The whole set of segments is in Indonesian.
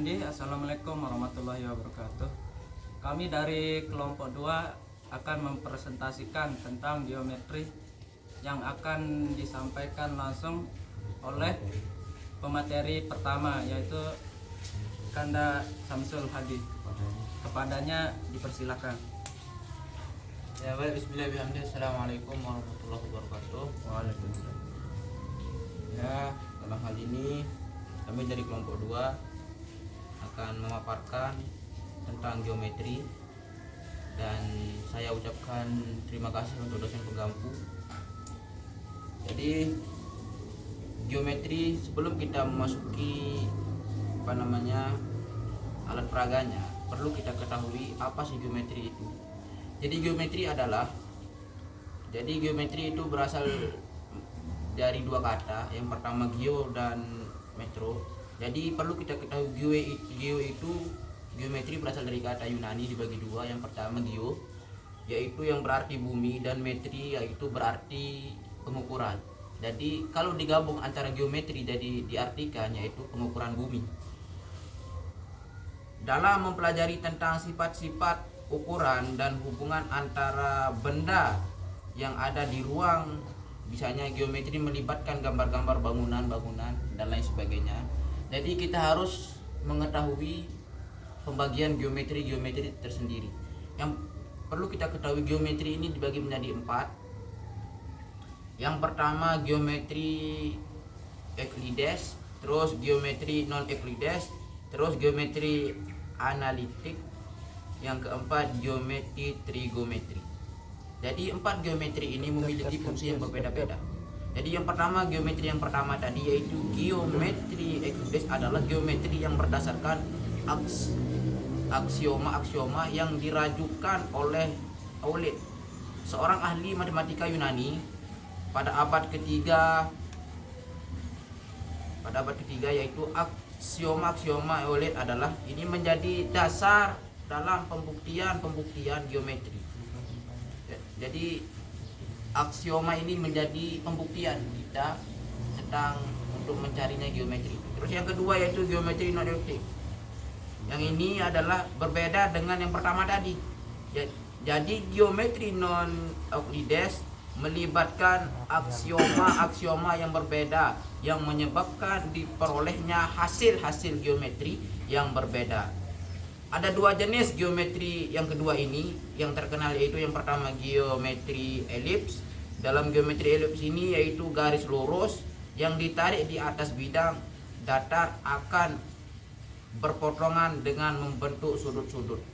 Hamdi. Assalamualaikum warahmatullahi wabarakatuh. Kami dari kelompok 2 akan mempresentasikan tentang geometri yang akan disampaikan langsung oleh pemateri pertama, yaitu Kanda Samsul Hadi. Kepadanya dipersilakan. Ya baik, bismillahirrahmanirrahim. Assalamualaikum warahmatullahi wabarakatuh. Waalaikumsalam. Ya, dalam hal ini kami dari kelompok 2 akan memaparkan tentang geometri, dan saya ucapkan terima kasih untuk dosen penggampu. Jadi geometri, sebelum kita memasuki alat peraganya, perlu kita ketahui apa sih geometri itu. Jadi geometri itu berasal dari dua kata. Yang pertama geo dan metro. Jadi perlu kita ketahui geometri berasal dari kata Yunani dibagi dua. Yang pertama geo, yaitu yang berarti bumi, dan metri yaitu berarti pengukuran. Jadi kalau digabung antara geometri, jadi diartikan yaitu pengukuran bumi. Dalam mempelajari tentang sifat-sifat ukuran dan hubungan antara benda yang ada di ruang, misalnya geometri melibatkan gambar-gambar bangunan dan lain sebagainya. Jadi kita harus mengetahui pembagian geometri tersendiri. Yang perlu kita ketahui, geometri ini dibagi menjadi 4. Yang pertama geometri Euclides, terus geometri non Euclides, terus geometri analitik, yang keempat geometri trigonometri. Jadi 4 geometri ini memiliki fungsi yang berbeda-beda. Jadi yang pertama, geometri yang pertama tadi, yaitu geometri Euclides, adalah geometri yang berdasarkan aksioma yang dirajukan oleh Euclides, seorang ahli matematika Yunani pada abad ketiga, yaitu aksioma Euclides adalah ini menjadi dasar dalam pembuktian geometri. Jadi aksioma ini menjadi pembuktian kita tentang untuk mencarinya geometri. Terus yang kedua yaitu geometri non Euclides. Yang ini adalah berbeda dengan yang pertama tadi. Jadi geometri non Euclides melibatkan aksioma yang berbeda yang menyebabkan diperolehnya hasil geometri yang berbeda. Ada 2 jenis geometri yang kedua ini yang terkenal, yaitu yang pertama geometri elips. Dalam geometri elips ini yaitu garis lurus yang ditarik di atas bidang datar akan berpotongan dengan membentuk sudut-sudut.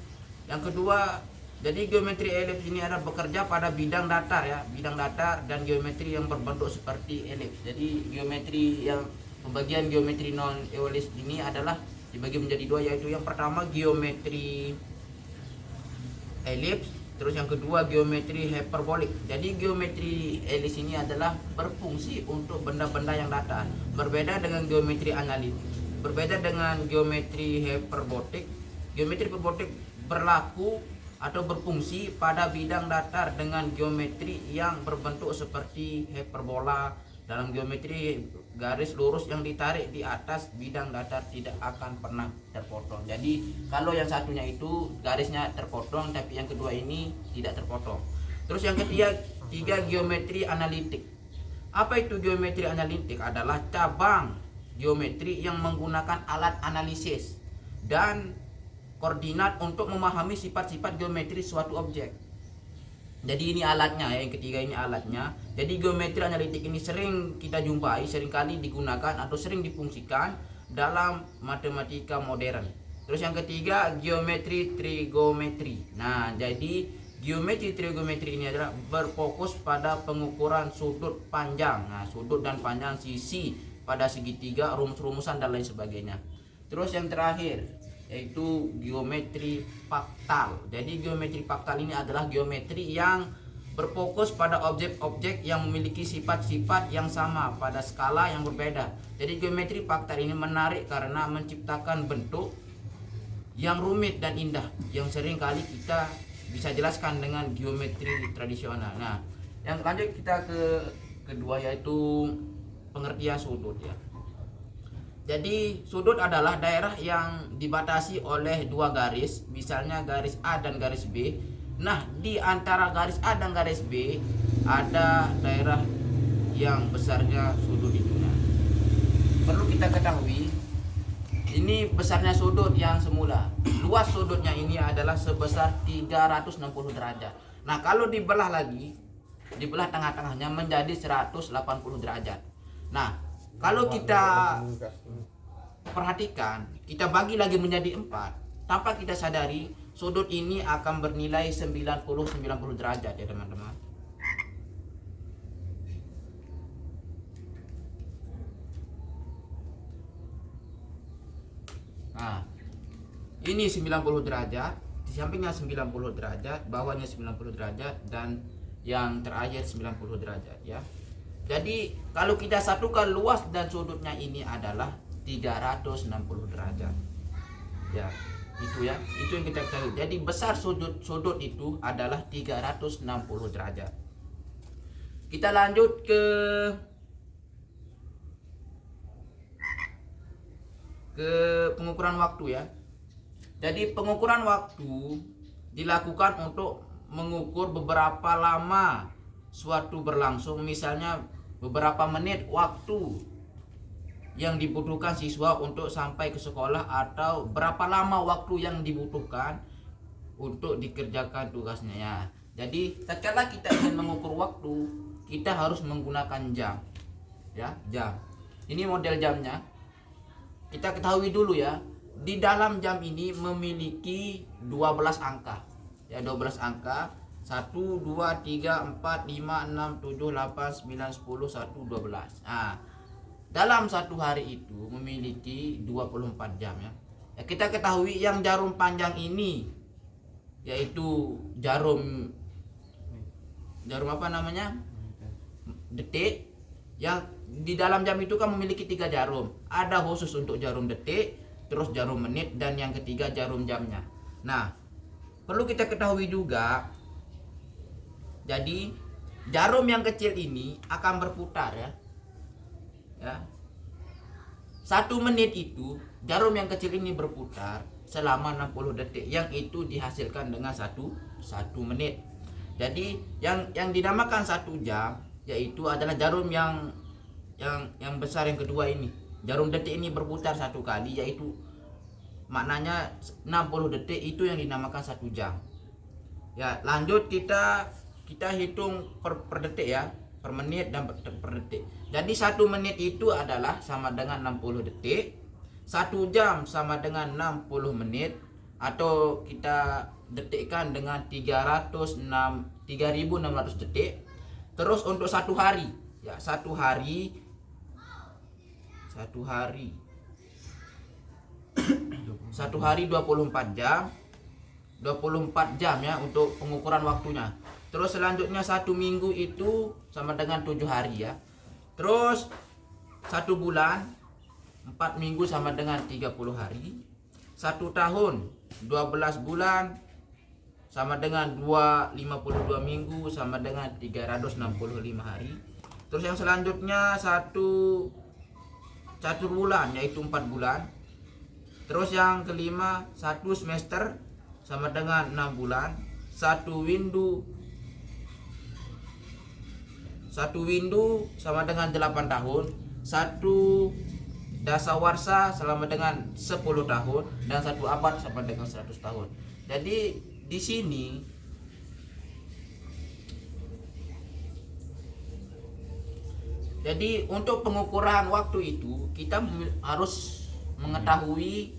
Yang kedua, jadi geometri elips ini adalah bekerja pada bidang datar dan geometri yang berbentuk seperti elips. Jadi pembagian geometri non Euclides ini adalah dibagi menjadi 2, yaitu yang pertama geometri elips, terus yang kedua geometri hiperbolik. Jadi geometri elips ini adalah berfungsi untuk benda-benda yang datar, berbeda dengan geometri analitik. Berbeda dengan geometri hiperbolik. Geometri hiperbolik berlaku atau berfungsi pada bidang datar dengan geometri yang berbentuk seperti hiperbola. Dalam geometri, garis lurus yang ditarik di atas bidang datar tidak akan pernah terpotong. Jadi kalau yang satunya itu garisnya terpotong, tapi yang kedua ini tidak terpotong. Terus yang ketiga geometri analitik. Apa itu geometri analitik? Adalah cabang geometri yang menggunakan alat analisis dan koordinat untuk memahami sifat-sifat geometri suatu objek. Jadi ini alatnya, yang ketiga ini alatnya. Jadi geometri analitik ini sering kita jumpai, seringkali digunakan atau sering difungsikan dalam matematika modern. Terus yang ketiga geometri trigonometri. Nah, jadi geometri trigonometri ini adalah berfokus pada pengukuran sudut panjang. Nah, sudut dan panjang sisi pada segitiga, rumus-rumusan dan lain sebagainya. Terus yang terakhir yaitu geometri paktal. Jadi geometri paktal ini adalah geometri yang berfokus pada objek-objek yang memiliki sifat-sifat yang sama pada skala yang berbeda. Jadi geometri paktal ini menarik karena menciptakan bentuk yang rumit dan indah, yang sering kali kita bisa jelaskan dengan geometri tradisional. Nah, yang lanjut kita ke kedua, yaitu pengertian sudut ya. Jadi sudut adalah daerah yang dibatasi oleh dua garis, misalnya garis A dan garis B. Nah, di antara garis A dan garis B ada daerah yang besarnya sudut itu. Nah, perlu kita ketahui, ini besarnya sudut yang semula. Luas sudutnya ini adalah sebesar 360 derajat. Nah, kalau dibelah lagi, dibelah tengah-tengahnya menjadi 180 derajat. Nah, kalau kita perhatikan, kita bagi lagi menjadi 4, tanpa kita sadari sudut ini akan bernilai 90 derajat ya teman-teman. Nah, ini 90 derajat, di sampingnya 90 derajat, bawahnya 90 derajat, dan yang terakhir 90 derajat ya. Jadi kalau kita satukan luas dan sudutnya ini adalah 360 derajat. Ya, itu ya. Itu yang kita ketahui. Jadi besar sudut itu adalah 360 derajat. Kita lanjut ke pengukuran waktu ya. Jadi pengukuran waktu dilakukan untuk mengukur beberapa lama suatu berlangsung, misalnya beberapa menit waktu yang dibutuhkan siswa untuk sampai ke sekolah, atau berapa lama waktu yang dibutuhkan untuk dikerjakan tugasnya ya. Jadi tatkala kita ingin mengukur waktu, kita harus menggunakan jam ya, jam. Ini model jamnya. Kita ketahui dulu ya, di dalam jam ini memiliki 12 angka ya, 12 angka, 1, 2, 3, 4, 5, 6, 7, 8, 9, 10, 1, 12. Nah, dalam satu hari itu memiliki 24 jam ya. Kita ketahui yang jarum panjang ini yaitu jarum apa namanya? Detik. Yang di dalam jam itu kan memiliki 3 jarum. Ada khusus untuk jarum detik, terus jarum menit, dan yang ketiga jarum jamnya. Nah, perlu kita ketahui juga, jadi jarum yang kecil ini akan berputar ya. 1 menit itu jarum yang kecil ini berputar selama 60 detik, yang itu dihasilkan dengan 1 menit. Jadi yang dinamakan 1 jam yaitu adalah jarum yang besar yang kedua ini. Jarum detik ini berputar 1 kali, yaitu maknanya 60 detik, itu yang dinamakan 1 jam. Ya, lanjut kita hitung per detik ya, per menit dan per detik. Jadi 1 menit itu adalah sama dengan 60 detik, 1 jam sama dengan 60 menit, atau kita detikkan dengan 3.600 detik. Terus untuk 1 hari ya, 1 hari 24 jam, 24 jam ya untuk pengukuran waktunya. Terus selanjutnya 1 minggu itu sama dengan 7 hari ya. Terus 1 bulan 4 minggu sama dengan 30 hari. 1 tahun 12 bulan sama dengan 52 minggu sama dengan 365 hari. Terus yang selanjutnya 1 bulan yaitu 4 bulan. Terus yang kelima 1 semester sama dengan 6 bulan. 1 windu sama dengan 8 tahun. 1 dasawarsa sama dengan 10 tahun, dan 1 abad sama dengan 100 tahun. Jadi di sini untuk pengukuran waktu itu kita harus mengetahui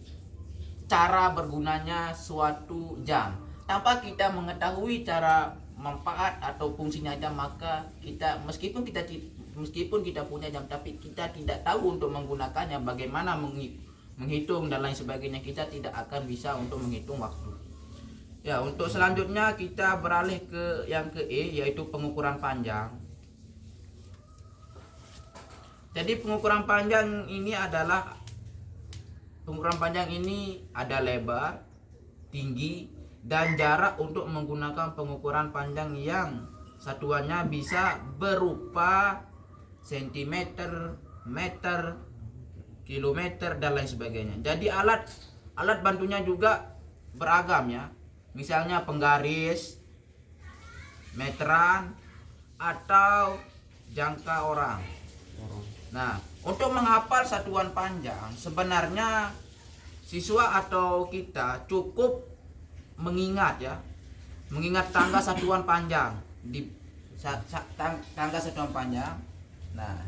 cara bergunanya suatu jam. Tanpa kita mengetahui cara manfaat atau fungsinya jam, maka kita meskipun kita punya jam tapi kita tidak tahu untuk menggunakannya, bagaimana menghitung dan lain sebagainya, kita tidak akan bisa untuk menghitung waktu. Ya, untuk selanjutnya kita beralih ke yang E, yaitu pengukuran panjang. Jadi pengukuran panjang ini ada lebar, tinggi, dan jarak untuk menggunakan pengukuran panjang yang satuannya bisa berupa sentimeter, meter, kilometer dan lain sebagainya. Jadi alat bantunya juga beragam ya. Misalnya penggaris, meteran, atau jangka orang. Nah, untuk menghafal satuan panjang sebenarnya siswa atau kita cukup mengingat ya, mengingat tangga satuan panjang di tangga satuan panjang. Nah,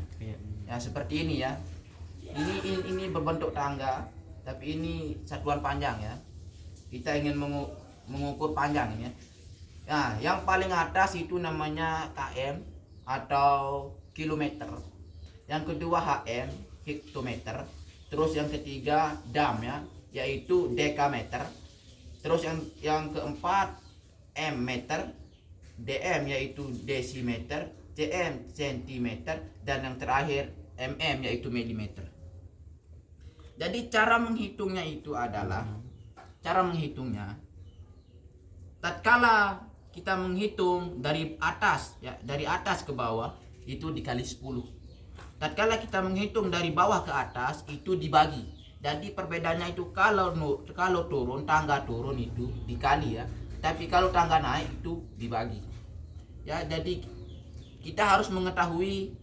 ya seperti ini ya. Ini berbentuk tangga, tapi ini satuan panjang ya. Kita ingin mengukur panjang ini ya. Nah, yang paling atas itu namanya km atau kilometer. Yang kedua HM, hektometer. Terus yang ketiga dam ya, yaitu dekameter. Terus yang keempat M meter, DM yaitu desimeter, cm sentimeter, dan yang terakhir mm yaitu milimeter. Jadi cara menghitungnya itu adalah tatkala kita menghitung dari atas ya, dari atas ke bawah itu dikali 10. Tatkala kita menghitung dari bawah ke atas itu dibagi. Jadi perbedaannya itu kalau turun, tangga turun itu dikali ya. Tapi kalau tangga naik itu dibagi. Ya, jadi kita harus mengetahui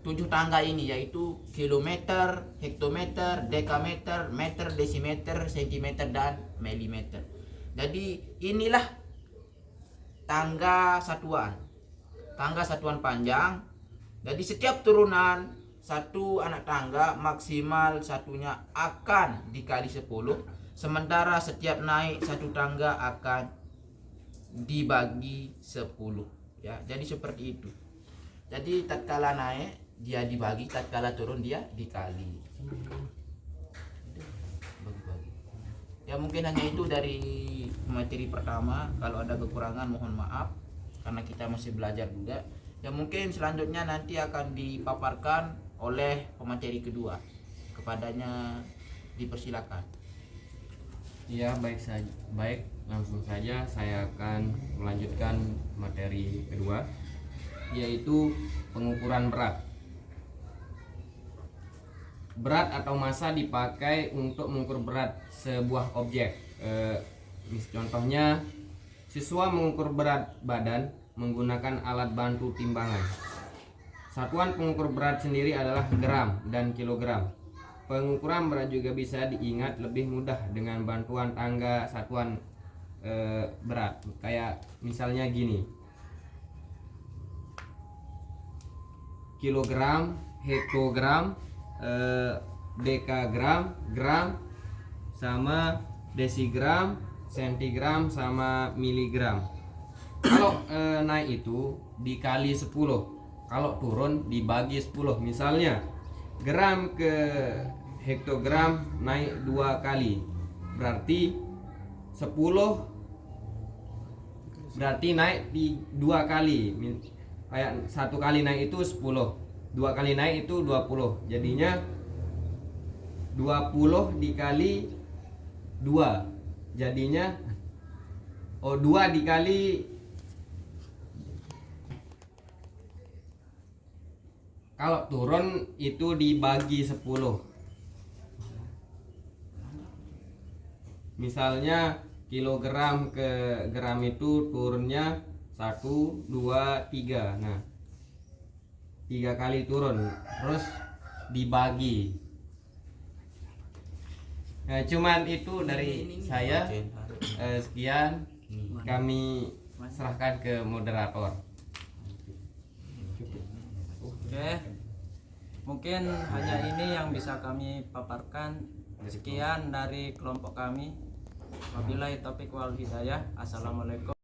7 tangga ini, yaitu kilometer, hektometer, dekameter, meter, desimeter, sentimeter, dan milimeter. Jadi inilah tangga satuan panjang. Jadi setiap turunan satu anak tangga maksimal satunya akan dikali 10, sementara setiap naik satu tangga akan dibagi 10 ya. Jadi seperti itu. Jadi tatkala naik dia dibagi, tatkala turun dia dikali. Bagi-bagi. Ya mungkin hanya itu dari materi pertama. Kalau ada kekurangan mohon maaf karena kita masih belajar juga. Ya mungkin selanjutnya nanti akan dipaparkan oleh pemateri kedua. Kepadanya dipersilakan. Iya, baik, langsung saja saya akan melanjutkan materi kedua, yaitu pengukuran berat. Berat atau massa dipakai untuk mengukur berat sebuah objek. Contohnya, siswa mengukur berat badan menggunakan alat bantu timbangan. Satuan pengukur berat sendiri adalah gram dan kilogram. Pengukuran berat juga bisa diingat lebih mudah dengan bantuan tangga satuan berat. Kayak misalnya gini. Kilogram, hektogram, dekagram, gram, sama desigram, sentigram, sama miligram. Kalau naik itu dikali 10, kalau turun dibagi 10. Misalnya gram ke hektogram naik 2 kali, berarti 10 berarti naik di 2 kali. Kayak 1 kali naik itu 10, 2 kali naik itu 20. Jadinya 20 dikali 2, jadinya 2 dikali, kalau turun itu dibagi 10. Misalnya kilogram ke gram itu turunnya 1, 2, 3. Nah, 3 kali turun, terus dibagi. Nah, cuman itu dari saya. Sekian, kami serahkan ke moderator. Oke, mungkin hanya ini yang bisa kami paparkan. Sekian dari kelompok kami. Wabillahi taufiq wal hidayah. Assalamualaikum.